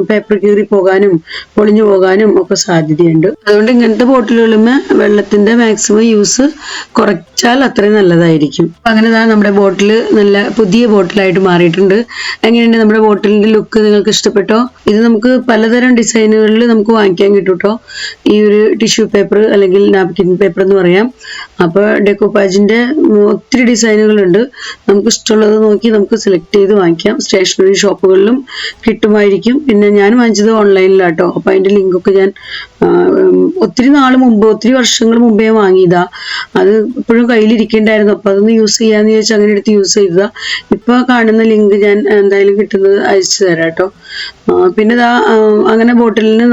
പേപ്പർ കീറി പോകാനും പൊളിഞ്ഞു പോകാനും ഒക്കെ സാധ്യതയുണ്ട്. അതുകൊണ്ട് ഇങ്ങനത്തെ ബോട്ടിലുകളുമേ വെള്ളത്തിൻ്റെ മാക്സിമം യൂസ് കുറച്ചാൽ അത്രയും നല്ലതായിരിക്കും. അങ്ങനെ നമ്മുടെ ബോട്ടിൽ നല്ല പുതിയ ബോട്ടിലായിട്ട് മാറിയിട്ടുണ്ട്. എങ്ങനെയുണ്ട് നമ്മുടെ ബോട്ടിലിന്റെ ലുക്ക്? നിങ്ങൾക്ക് ഇഷ്ടപ്പെട്ടോ? ഇത് നമുക്ക് പലതരം ഡിസൈനുകളിൽ നമുക്ക് വാങ്ങിക്കാൻ കിട്ടും കേട്ടോ. ഈ ഒരു ടിഷ്യൂ പേപ്പർ അല്ലെങ്കിൽ നാപ്കിൻ പേപ്പർ എന്ന് പറയാം. അപ്പോൾ ഡെക്കോപാജിന്റെ ഒത്തിരി ഡിസൈനുകളുണ്ട്. നമുക്ക് ഇഷ്ടമുള്ളത് നോക്കി നമുക്ക് സെലക്ട് ചെയ്ത് വാങ്ങിക്കാം. സ്റ്റേഷനറി ഷോപ്പുകളിലും കിട്ടുമായിരിക്കും. പിന്നെ ഞാൻ വാങ്ങിച്ചത് ഓൺലൈനിലാട്ടോ. അപ്പോൾ അതിന്റെ ലിങ്കൊക്കെ ഞാൻ ഒത്തിരി വർഷങ്ങൾ മുമ്പേ വാങ്ങിയതാ. അത് ഇപ്പോഴും കയ്യിലിരിക്കണ്ടായിരുന്നു. അപ്പോൾ അതൊന്ന് യൂസ് ചെയ്യാന്ന് ചോദിച്ചാൽ അങ്ങനെ എടുത്ത് യൂസ് ചെയ്തതാ. ഇപ്പൊ കാണുന്ന ലിങ്ക് ഞാൻ എന്തായാലും കിട്ടുന്നത് അയച്ചു തരാം കേട്ടോ. പിന്നെ അങ്ങനെ ബോട്ടിലിന്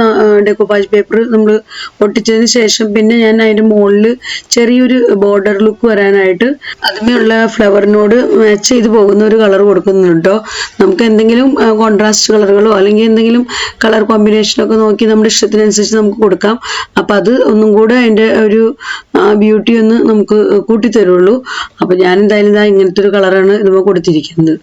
ഡെക്കോപാജ് പേപ്പർ നമ്മൾ ഒട്ടിച്ചതിന് ശേഷം പിന്നെ ഞാൻ അതിന്റെ മുകളിൽ ചെറിയൊരു ബോർഡർ ലുക്ക് വരാനായിട്ട് അതിനുള്ള ഫ്ലവറിനോട് മാച്ച് ചെയ്ത് പോകുന്ന ഒരു കളർ കൊടുക്കുന്നുണ്ട് കേട്ടോ. നമുക്ക് എന്തെങ്കിലും കോൺട്രാസ്റ്റ് കളറുകളോ അല്ലെങ്കിൽ എന്തെങ്കിലും കളർ കോമ്പിനേഷനൊക്കെ നോക്കി നമ്മുടെ ഇഷ്ടത്തിനനുസരിച്ച് നമുക്ക് കൊടുക്കാം. അപ്പൊ അത് ഒന്നും കൂടെ അതിന്റെ ഒരു ബ്യൂട്ടി ഒന്ന് നമുക്ക് കൂട്ടിത്തരുള്ളൂ. അപ്പൊ ഞാൻ എന്തായാലും ഇങ്ങനത്തെ ഒരു കളറാണ് ഇതുമ്പോൾ കൊടുത്തിരിക്കുന്നത്.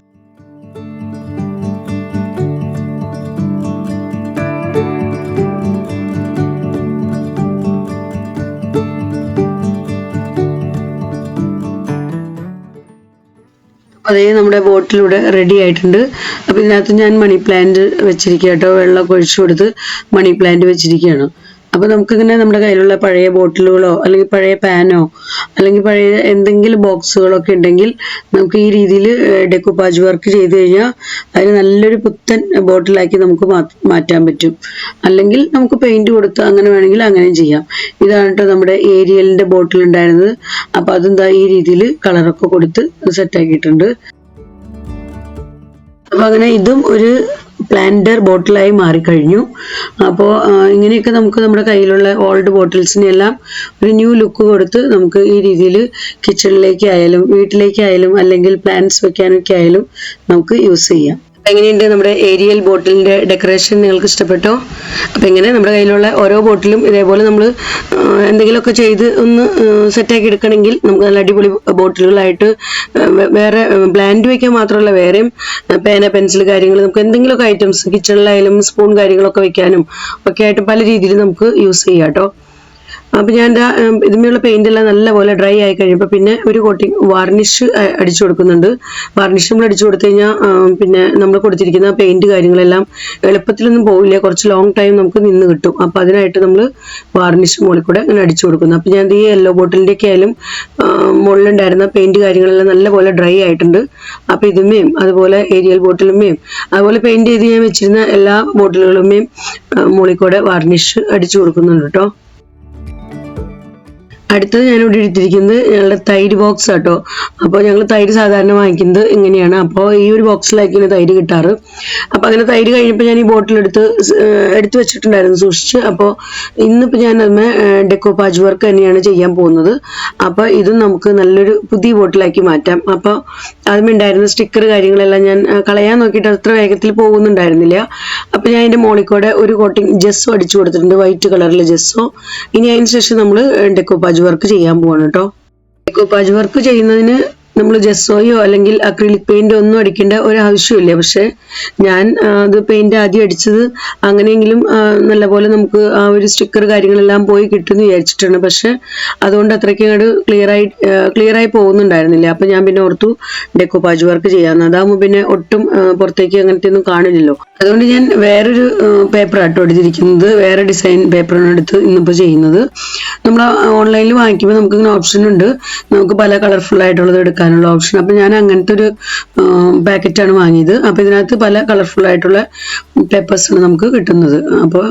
അതേ നമ്മുടെ ബോട്ടിലൂടെ റെഡി ആയിട്ടുണ്ട്. അപ്പം ഇതിനകത്ത് ഞാൻ മണി പ്ലാന്റ് വെച്ചിരിക്കുക കേട്ടോ. വെള്ളമൊക്കെ ഒഴിച്ചു കൊടുത്ത് മണി പ്ലാന്റ് വെച്ചിരിക്കുകയാണ്. അപ്പോൾ നമുക്കിങ്ങനെ നമ്മുടെ കയ്യിലുള്ള പഴയ ബോട്ടിലുകളോ അല്ലെങ്കിൽ പഴയ പാനോ അല്ലെങ്കിൽ പഴയ എന്തെങ്കിലും ബോക്സുകളൊക്കെ ഉണ്ടെങ്കിൽ നമുക്ക് ഈ രീതിയിൽ ഡെക്കോപാജ് വർക്ക് ചെയ്ത് കഴിഞ്ഞാൽ അതിന് നല്ലൊരു പുത്തൻ ബോട്ടിലാക്കി നമുക്ക് മാറ്റാൻ പറ്റും. അല്ലെങ്കിൽ നമുക്ക് പെയിന്റ് കൊടുത്ത് അങ്ങനെ വേണമെങ്കിൽ അങ്ങനെയും ചെയ്യാം. ഇതാണ് കേട്ടോ നമ്മുടെ ഏരിയലിന്റെ ബോട്ടിൽ ഉണ്ടായിരുന്നത്. അപ്പോൾ അതെന്താ ഈ രീതിയിൽ കളറൊക്കെ കൊടുത്ത് സെറ്റാക്കിയിട്ടുണ്ട്. അപ്പൊ അങ്ങനെ ഇതും ഒരു പ്ലാന്റർ ബോട്ടിലായി മാറിക്കഴിഞ്ഞു. അപ്പോൾ ഇങ്ങനെയൊക്കെ നമുക്ക് നമ്മുടെ കയ്യിലുള്ള ഓൾഡ് ബോട്ടിൽസിനെല്ലാം ഒരു ന്യൂ ലുക്ക് കൊടുത്ത് നമുക്ക് ഈ രീതിയിൽ കിച്ചണിലേക്കായാലും വീട്ടിലേക്കായാലും അല്ലെങ്കിൽ പ്ലാന്റ്സ് വെക്കാനൊക്കെ ആയാലും നമുക്ക് യൂസ് ചെയ്യാം. എങ്ങനെയുണ്ട് നമ്മുടെ ഏരിയൽ ബോട്ടിലിന്റെ ഡെക്കറേഷൻ? നിങ്ങൾക്ക് ഇഷ്ടപ്പെട്ടോ? അപ്പം ഇങ്ങനെ നമ്മുടെ കയ്യിലുള്ള ഓരോ ബോട്ടിലും ഇതേപോലെ നമ്മൾ എന്തെങ്കിലുമൊക്കെ ചെയ്ത് ഒന്ന് സെറ്റാക്കി എടുക്കണമെങ്കിൽ നമുക്ക് നല്ല അടിപൊളി ബോട്ടിലുകളായിട്ട് വേറെ പ്ലാന്റ് വയ്ക്കാൻ മാത്രമല്ല വേറെയും പേന പെൻസിൽ കാര്യങ്ങൾ നമുക്ക് എന്തെങ്കിലുമൊക്കെ ഐറ്റംസ് കിച്ചണിലായാലും സ്പൂൺ കാര്യങ്ങളൊക്കെ വെക്കാനും ഒക്കെ ആയിട്ട് പല രീതിയിൽ നമുക്ക് യൂസ് ചെയ്യാം കേട്ടോ. അപ്പം ഞാൻ ഇതിന്മേലുള്ള പെയിന്റ് എല്ലാം നല്ലപോലെ ഡ്രൈ ആയി കഴിയുമ്പോൾ പിന്നെ ഒരു കോട്ടിങ് വാർണിഷ് അടിച്ചു കൊടുക്കുന്നുണ്ട്. വാർണിഷ് നമ്മൾ അടിച്ചു കൊടുത്തു കഴിഞ്ഞാൽ പിന്നെ നമ്മൾ കൊടുത്തിരിക്കുന്ന പെയിന്റ് കാര്യങ്ങളെല്ലാം എളുപ്പത്തിലൊന്നും പോവില്ല, കുറച്ച് ലോങ് ടൈം നമുക്ക് നിന്ന് കിട്ടും. അപ്പം അതിനായിട്ട് നമ്മൾ വാർണിഷ് മുകളിൽ കൂടെ അങ്ങനെ അടിച്ചു കൊടുക്കുന്നു. അപ്പം ഞാൻ ഈ യെല്ലോ ബോട്ടിലിൻ്റെ ഒക്കെ ആയാലും മുകളിലുണ്ടായിരുന്ന പെയിന്റ് കാര്യങ്ങളെല്ലാം നല്ലപോലെ ഡ്രൈ ആയിട്ടുണ്ട്. അപ്പം ഇതുമേയും അതുപോലെ ഏരിയൽ ബോട്ടിലുമേയും അതുപോലെ പെയിന്റ് ചെയ്ത് ഞാൻ വെച്ചിരുന്ന എല്ലാ ബോട്ടിലുകളുമേയും മുകളിൽ കൂടെ വാർണിഷ് അടിച്ചു കൊടുക്കുന്നുണ്ട് കേട്ടോ. അടുത്തത് ഞാനിവിടെ എടുത്തിരിക്കുന്നത് ഞങ്ങളുടെ തൈര് ബോക്സ് ആട്ടോ. അപ്പോൾ ഞങ്ങൾ തൈര് സാധാരണ വാങ്ങിക്കുന്നത് ഇങ്ങനെയാണ്. അപ്പോൾ ഈ ഒരു ബോക്സിലാക്കിയാണ് തൈര് കിട്ടാറ്. അപ്പോൾ അങ്ങനെ തൈര് കഴിഞ്ഞപ്പോൾ ഞാൻ ഈ ബോട്ടിലെടുത്ത് വെച്ചിട്ടുണ്ടായിരുന്നു സൂക്ഷിച്ച്. അപ്പോൾ ഇന്നിപ്പോൾ ഞാൻ അതിന് ഡെക്കോപാജ് വർക്ക് തന്നെയാണ് ചെയ്യാൻ പോകുന്നത്. അപ്പോൾ ഇതും നമുക്ക് നല്ലൊരു പുതിയ ബോട്ടിലാക്കി മാറ്റാം. അപ്പോൾ അതിനുണ്ടായിരുന്ന സ്റ്റിക്കർ കാര്യങ്ങളെല്ലാം ഞാൻ കളയാൻ നോക്കിയിട്ട് അത്ര വേഗത്തിൽ പോകുന്നുണ്ടായിരുന്നില്ല. അപ്പോൾ ഞാൻ അതിൻ്റെ മോളിക്കൂടെ ഒരു കോട്ടിങ് ജെസ്സോ അടിച്ചു കൊടുത്തിട്ടുണ്ട്, വൈറ്റ് കളറിലെ ജെസ്സോ. ഇനി അതിന് ശേഷം നമ്മൾ ഡെക്കോപാജ് വർക്ക് ചെയ്യാൻ പോവാണ് കേട്ടോ. ഡെക്കോപാജ് വർക്ക് ചെയ്യുന്നതിന് നമ്മൾ ജെസ്സോയോ അല്ലെങ്കിൽ അക്രിലിക് പെയിന്റ് ഒന്നും അടിക്കേണ്ട ഒരു ആവശ്യമില്ല. പക്ഷെ ഞാൻ അത് പെയിന്റ് ആദ്യം അടിച്ചത് അങ്ങനെയെങ്കിലും നല്ലപോലെ നമുക്ക് ആ ഒരു സ്റ്റിക്കർ കാര്യങ്ങളെല്ലാം പോയി കിട്ടുമെന്ന് വിചാരിച്ചിട്ടാണ്. പക്ഷെ അതുകൊണ്ട് അത്രയ്ക്ക് അങ്ങോട്ട് ക്ലിയറായി പോകുന്നുണ്ടായിരുന്നില്ല. അപ്പം ഞാൻ പിന്നെ ഓർത്തു ഡെക്കോപാജ് വർക്ക് ചെയ്യാമെന്ന്. അതാകുമ്പോൾ പിന്നെ ഒട്ടും പുറത്തേക്ക് അങ്ങനത്തെ ഒന്നും കാണില്ലല്ലോ. അതുകൊണ്ട് ഞാൻ വേറൊരു പേപ്പർ ആട്ടോ എടുത്തിരിക്കുന്നത്. വേറെ ഡിസൈൻ പേപ്പറാണ് എടുത്ത് ഇന്നിപ്പോൾ ചെയ്യുന്നത്. നമ്മൾ ഓൺലൈനിൽ വാങ്ങിക്കുമ്പോൾ നമുക്ക് ഇങ്ങനെ ഓപ്ഷൻ ഉണ്ട്, നമുക്ക് പല കളർഫുൾ ആയിട്ടുള്ളത് എടുക്കാനുള്ള ഓപ്ഷൻ. അപ്പം ഞാൻ അങ്ങനത്തെ ഒരു പാക്കറ്റാണ് വാങ്ങിയത്. അപ്പോൾ ഇതിനകത്ത് പല കളർഫുൾ ആയിട്ടുള്ള പേപ്പേഴ്സാണ് നമുക്ക് കിട്ടുന്നത്. അപ്പോൾ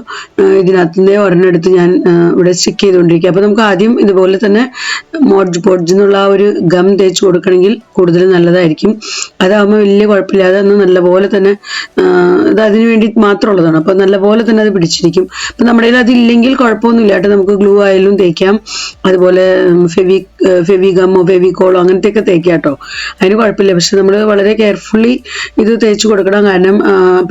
ഇതിനകത്തിൻ്റെ ഒരെണ്ണം എടുത്ത് ഞാൻ ഇവിടെ സ്റ്റിക്ക് ചെയ്തുകൊണ്ടിരിക്കുക. അപ്പോൾ നമുക്ക് ആദ്യം ഇതുപോലെ തന്നെ മോഡ്ജ് പോഡ്ജ് എന്നുള്ള ആ ഒരു ഗം തേച്ച് കൊടുക്കണമെങ്കിൽ കൂടുതൽ നല്ലതായിരിക്കും. അതാകുമ്പോൾ വലിയ കുഴപ്പമില്ലാതെ ഒന്ന് നല്ലപോലെ തന്നെ അത് അതിന് വേണ്ടി മാത്രമുള്ളതാണ്. അപ്പോൾ നല്ലപോലെ തന്നെ അത് പിടിച്ചിരിക്കും. അപ്പം നമ്മുടെ കയ്യിൽ അതില്ലെങ്കിൽ കുഴപ്പമൊന്നുമില്ല കേട്ടോ. നമുക്ക് ഗ്ലൂ ആയാലും തേക്കാം, അതുപോലെ ഫെവിഗമോ ഫെവിക്കോളോ അങ്ങനത്തെയൊക്കെ തേക്കാം കേട്ടോ. അതിന് കുഴപ്പമില്ല. പക്ഷെ നമ്മൾ വളരെ കെയർഫുള്ളി ഇത് തേച്ച് കൊടുക്കണം. കാരണം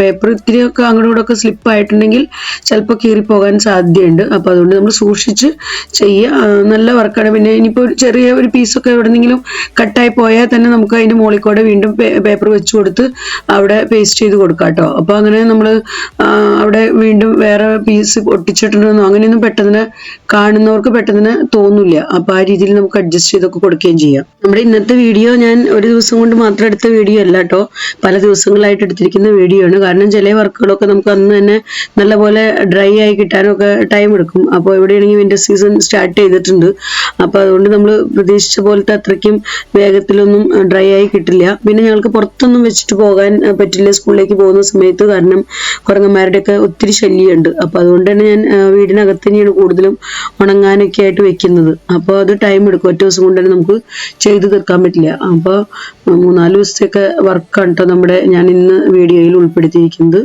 പേപ്പർ ഇത്തിരിയൊക്കെ അങ്ങോട്ടും കൂടെ ഒക്കെ സ്ലിപ്പായിട്ടുണ്ടെങ്കിൽ ചിലപ്പോൾ കീറിപ്പോകാൻ സാധ്യതയുണ്ട്. അപ്പോൾ അതുകൊണ്ട് നമ്മൾ സൂക്ഷിച്ച് ചെയ്യുക. നല്ല വർക്കാണ്. പിന്നെ ഇനിയിപ്പോൾ ചെറിയ ഒരു പീസൊക്കെ എവിടെന്നെങ്കിലും കട്ടായി പോയാൽ തന്നെ നമുക്ക് അതിൻ്റെ മുകളിൽ കൂടെ വീണ്ടും പേപ്പർ വെച്ച് കൊടുത്ത് അവിടെ പേസ്റ്റ് ചെയ്ത് കൊടുക്കാം കേട്ടോ. അപ്പോൾ അങ്ങനെ നമ്മൾ അവിടെ വീണ്ടും വേറെ പീസ് ഒട്ടിച്ചിട്ടുണ്ടെന്നോ അങ്ങനെയൊന്നും പെട്ടെന്ന് കാണുന്നവർക്ക് പെട്ടെന്ന് തോന്നില്ല. അപ്പോൾ ആ രീതിയിൽ നമുക്ക് നമുക്ക് അഡ്ജസ്റ്റ് ചെയ്തൊക്കെ കൊടുക്കുകയും ചെയ്യാം. നമ്മുടെ ഇന്നത്തെ വീഡിയോ ഞാൻ ഒരു ദിവസം കൊണ്ട് മാത്രം എടുത്ത വീഡിയോ അല്ല കേട്ടോ, പല ദിവസങ്ങളായിട്ട് എടുത്തിരിക്കുന്ന വീഡിയോ ആണ്. കാരണം ചില വർക്കുകളൊക്കെ നമുക്ക് അന്ന് തന്നെ നല്ലപോലെ ഡ്രൈ ആയി കിട്ടാനൊക്കെ ടൈം എടുക്കും. അപ്പോൾ എവിടെയാണെങ്കിൽ വിന്റർ സീസൺ സ്റ്റാർട്ട് ചെയ്തിട്ടുണ്ട്. അപ്പോൾ അതുകൊണ്ട് നമ്മൾ പ്രതീക്ഷിച്ച പോലത്തെ അത്രയ്ക്കും വേഗത്തിലൊന്നും ഡ്രൈ ആയി കിട്ടില്ല. പിന്നെ ഞങ്ങൾക്ക് പുറത്തൊന്നും വെച്ചിട്ട് പോകാൻ പറ്റില്ല സ്കൂളിലേക്ക് പോകുന്ന സമയത്ത്, കാരണം കുരങ്ങന്മാരുടെയൊക്കെ ഒത്തിരി ശല്യമുണ്ട്. അപ്പോൾ അതുകൊണ്ട് തന്നെ ഞാൻ വീടിനകത്ത് തന്നെയാണ് കൂടുതലും ഉണങ്ങാനൊക്കെ ആയിട്ട് വെക്കുന്നത്. അപ്പോൾ അത് ടൈം എടുക്കും, ഒറ്റ ദിവസം കൊണ്ട് തന്നെ നമുക്ക് ചെയ്തു തീർക്കാൻ പറ്റില്ല. അപ്പോൾ 3-4 ദിവസത്തേക്ക് വർക്കാണ് കേട്ടോ ഞാൻ ഇന്ന് വീഡിയോയിൽ ഉൾപ്പെടുത്തിയിരിക്കുന്നത്.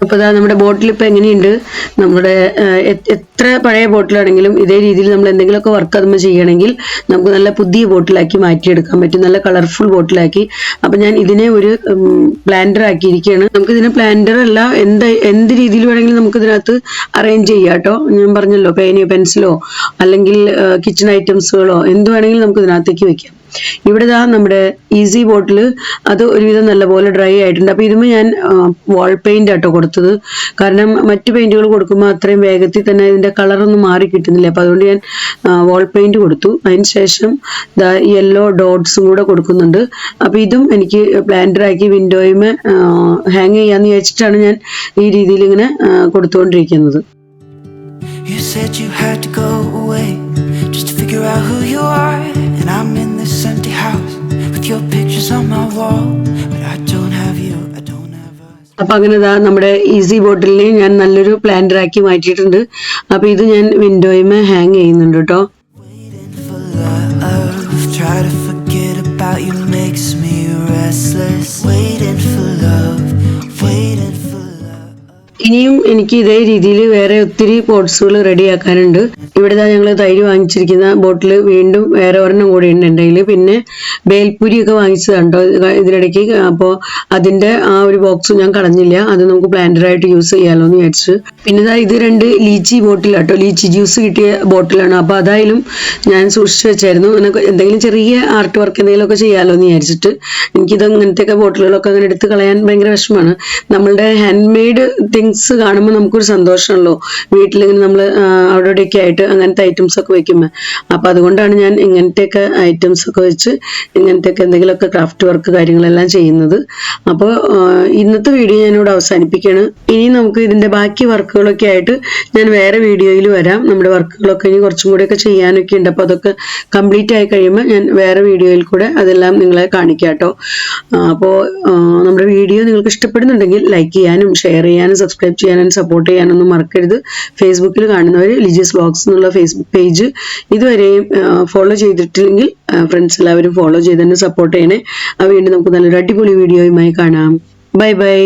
അപ്പോൾ നമ്മുടെ ബോട്ടിൽ ഇപ്പോൾ എങ്ങനെയുണ്ട്, നമ്മുടെ എത്ര പഴയ ബോട്ടിലാണെങ്കിലും ഇതേ രീതിയിൽ നമ്മൾ എന്തെങ്കിലുമൊക്കെ വർക്ക് അതുമ്പോൾ ചെയ്യണമെങ്കിൽ നമുക്ക് നല്ല പുതിയ ബോട്ടിലാക്കി മാറ്റിയെടുക്കാൻ പറ്റും, നല്ല കളർഫുൾ ബോട്ടിലാക്കി. അപ്പം ഞാൻ ഇതിനെ ഒരു പ്ലാന്റർ ആക്കിയിരിക്കുകയാണ്. നമുക്ക് ഇതിനെ പ്ലാന്റർ അല്ല, എന്ത് രീതിയിൽ വേണമെങ്കിലും നമുക്ക് ഇതിനകത്ത് അറേഞ്ച് ചെയ്യാം കേട്ടോ. ഞാൻ പറഞ്ഞല്ലോ, പേനയോ പെൻസിലോ അല്ലെങ്കിൽ കിച്ചൺ ഐറ്റംസുകളോ എന്ത് വേണമെങ്കിലും നമുക്ക് ഇതിനകത്തേക്ക് വെക്കാം. ഇവിടെ നമ്മുടെ ഈസി ബോട്ടിൽ അത് ഒരുവിധം നല്ലപോലെ ഡ്രൈ ആയിട്ടുണ്ട്. അപ്പോൾ ഇതുമ്പോൾ ഞാൻ വാൾ പെയിന്റ് ആട്ടോ കൊടുത്തത്. കാരണം മറ്റു പെയിന്റുകൾ കൊടുക്കുമ്പോൾ അത്രയും വേഗത്തിൽ തന്നെ ഇതിന്റെ കളറൊന്നും മാറി കിട്ടുന്നില്ല. അപ്പോൾ അതുകൊണ്ട് ഞാൻ വാൾ പെയിന്റ് കൊടുത്തു. അതിനുശേഷം യെല്ലോ ഡോട്ട്സും കൂടെ കൊടുക്കുന്നുണ്ട്. അപ്പോൾ ഇതും എനിക്ക് പ്ലാന്ററാക്കി വിൻഡോയുമേ ഹാങ് ചെയ്യാന്ന് വിചാരിച്ചിട്ടാണ് ഞാൻ ഈ രീതിയിൽ ഇങ്ങനെ കൊടുത്തുകൊണ്ടിരിക്കുന്നത്. You said you had to go away just to figure out who you are, and I'm in this empty house with your pictures on my wall, but I don't have you, I don't have us. അപ്പൊ അങ്ങനെ നമ്മുടെ easy ബോട്ടിലിനെ ഞാൻ നല്ലൊരു പ്ലാന്ററാക്കി മാറ്റിയിട്ടുണ്ട്. അപ്പൊ ഇത് ഞാൻ വിൻഡോയുമേ hang ചെയ്യുന്നുണ്ട് കേട്ടോ. Waiting for love, try to forget about you makes me restless. Waiting for love, waiting for love. ഇനിയും എനിക്ക് ഇതേ രീതിയിൽ വേറെ ഒത്തിരി പോട്ട്സുകൾ റെഡിയാക്കാനുണ്ട്. ഇവിടെ ഞങ്ങൾ തൈര് വാങ്ങിച്ചിരിക്കുന്ന ബോട്ടിൽ വീണ്ടും വേറെ ഒരെണ്ണം കൂടി ഉണ്ട് എൻ്റെ കയ്യിൽ. പിന്നെ ബേൽപ്പൂരിയൊക്കെ വാങ്ങിച്ചതുണ്ടോ ഇതിനിടയ്ക്ക്. അപ്പോൾ അതിൻ്റെ ആ ഒരു ബോക്സ് ഞാൻ കളഞ്ഞില്ല, അത് നമുക്ക് പ്ലാന്ററായിട്ട് യൂസ് ചെയ്യാമല്ലോ എന്ന് വിചാരിച്ചു. പിന്നെ ഇത് 2 ലീച്ചി ബോട്ടിലാട്ടോ, ലീച്ചി ജ്യൂസ് കിട്ടിയ ബോട്ടിലാണ്. അപ്പോൾ അതായാലും ഞാൻ സൂക്ഷിച്ച് വെച്ചായിരുന്നു. എന്തെങ്കിലും ചെറിയ ആർട്ട് വർക്ക് എന്തെങ്കിലുമൊക്കെ ചെയ്യാമല്ലോ എന്ന് വിചാരിച്ചിട്ട്. എനിക്കിത് അങ്ങനത്തെയൊക്കെ ബോട്ടിലുകളൊക്കെ അങ്ങനെ എടുത്ത് കളയാൻ ഭയങ്കര വിഷമമാണ്. നമ്മളുടെ ഹാൻഡ് മെയ്ഡ് തിങ്സ് കാണുമ്പോൾ നമുക്കൊരു സന്തോഷമാണല്ലോ, വീട്ടിലിങ്ങനെ നമ്മൾ അവിടെ ഇവിടെയൊക്കെ ആയിട്ട് അങ്ങനത്തെ ഐറ്റംസ് ഒക്കെ വെക്കുമ്പോൾ. അപ്പോൾ അതുകൊണ്ടാണ് ഞാൻ ഇങ്ങനത്തെയൊക്കെ ഐറ്റംസ് ഒക്കെ വെച്ച് ഇങ്ങനത്തെയൊക്കെ എന്തെങ്കിലുമൊക്കെ ക്രാഫ്റ്റ് വർക്ക് കാര്യങ്ങളെല്ലാം ചെയ്യുന്നത്. അപ്പോൾ ഇന്നത്തെ വീഡിയോ ഞാനിവിടെ അവസാനിപ്പിക്കുകയാണ്. ഇനി നമുക്ക് ഇതിൻ്റെ ബാക്കി വർക്കുകളൊക്കെ ആയിട്ട് ഞാൻ വേറെ വീഡിയോയിൽ വരാം. നമ്മുടെ വർക്കുകളൊക്കെ ഇനി കുറച്ചും കൂടെയൊക്കെ ചെയ്യാനൊക്കെ ഉണ്ട്. അപ്പോൾ അതൊക്കെ കംപ്ലീറ്റ് ആയി കഴിയുമ്പോൾ ഞാൻ വേറെ വീഡിയോയിൽ കൂടെ അതെല്ലാം നിങ്ങളെ കാണിക്കാം കേട്ടോ. അപ്പോൾ നമ്മുടെ വീഡിയോ നിങ്ങൾക്ക് ഇഷ്ടപ്പെടുന്നുണ്ടെങ്കിൽ ലൈക്ക് ചെയ്യാനും ഷെയർ ചെയ്യാനും സബ്സ്ക്രൈബ് ചെയ്യാനും സപ്പോർട്ട് ചെയ്യാനൊന്നും മറക്കരുത്. ഫേസ്ബുക്കിൽ കാണുന്നവർ ലിജീസ് വ്ലോഗ്സ് എന്നുള്ള ഫേസ്ബുക്ക് പേജ് ഇതുവരെയും ഫോളോ ചെയ്തിട്ടില്ലെങ്കിൽ ഫ്രണ്ട്സ് എല്ലാവരും ഫോളോ ചെയ്ത് തന്നെ സപ്പോർട്ട് ചെയ്യണേ. വീണ്ടും നമുക്ക് നല്ലൊരു അടിപൊളി വീഡിയോയുമായി കാണാം. Bye bye.